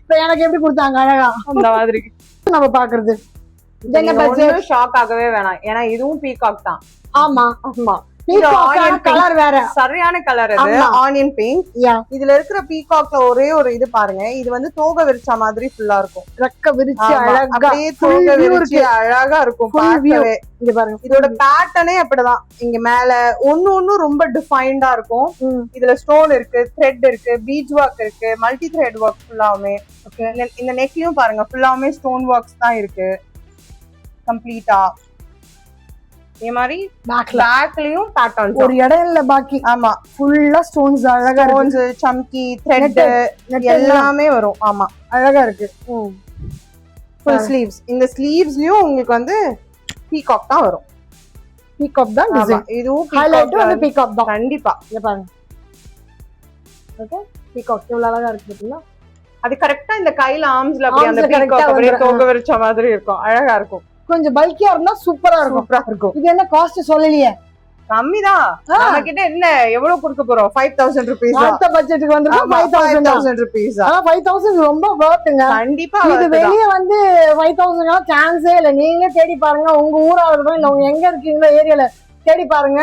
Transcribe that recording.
இப்ப எனக்கு எப்படி கொடுத்தாங்க அழகா அந்த மாதிரி நம்ம பாக்குறது ஷாக் ஆகவே வேணாம், ஏன்னா இதுவும் பீகாக் தான். ஆமா ஆமா, கலர் வேற சரியான கலர். இது ஆனியன் பிங்க். இதுல இருக்கிற பீகாக்ல ஒரே ஒரு இது பாருங்க, இது வந்து தோகை விரிச்ச மாதிரி ஃபுல்லா இருக்கும். ரெக்க விரிச்சு அழகா அப்படியே தோகை விரிச்சு அழகா இருக்கும் பார்க்கவே. இங்க பாருங்க, இதோட பேட்டர்னே அப்படிதான். இங்க மேல ஒண்ணு ரொம்ப டிஃபைன்டா இருக்கும். இதுல ஸ்டோன் இருக்கு, த்ரெட் இருக்கு, பீச் ஒர்க் இருக்கு, மல்டி த்ரெட் ஒர்க் ஃபுல்லாவுமே. இந்த நெக்லயும் பாருங்க, ஃபுல்லாவுமே ஸ்டோன் ஒர்க்ஸ் தான் இருக்கு கம்ப்ளீட்டா. இதே மாதிரி பேக்லயும் பேட்டர்ன், ஒரு இடம் இல்ல பாக்கி. ஆமா, ஃபுல்லா ஸ்டோன்ஸ், அழகா ஸ்டோன்ஸ், சம்கி, த்ரெட் எல்லாமே வரும். ஆமா, அழகா இருக்கு. Full sleeves. இந்த ஸ்லீவ்ஸ்லயும் உங்களுக்கு வந்து பீகாக் தான் வரும். பீகாக் தான் டிசைன். இதுவும் ஹைலைட் வந்து பீகாக் தான் கண்டிப்பா. இங்க பாருங்க, ஓகே, பீகாக் எவ்வளவு அழகா இருக்கு பாத்தீங்களா? அது கரெக்டா இந்த கையில ஆர்ம்ஸ்ல அப்படியே அந்த பீகாக் அப்படியே தோகை விரிச்ச மாதிரி இருக்கும், அழகா இருக்கும். கொஞ்சம் பல்கியா இருந்தா சூப்பரா இருக்கும். இது என்ன காஸ்ட் சொல்லலையே? கம்மிதான். நம்ம கிட்ட என்ன எவ்வளவு கொடுக்க போறோம்? 5000 rupees. அடுத்த பட்ஜெட்டுக்கு வந்து 5000 rupees. ஆனா 5000 ரொம்ப வர்த்துங்க. கண்டிப்பா இது வெளிய வந்து 5000 சான்ஸே இல்ல. நீங்களே தேடி பாருங்க, உங்க ஊரா இருக்கட்டும் இல்ல உங்க எங்க இருக்கீங்களோ ஏரியால தேடி பாருங்க.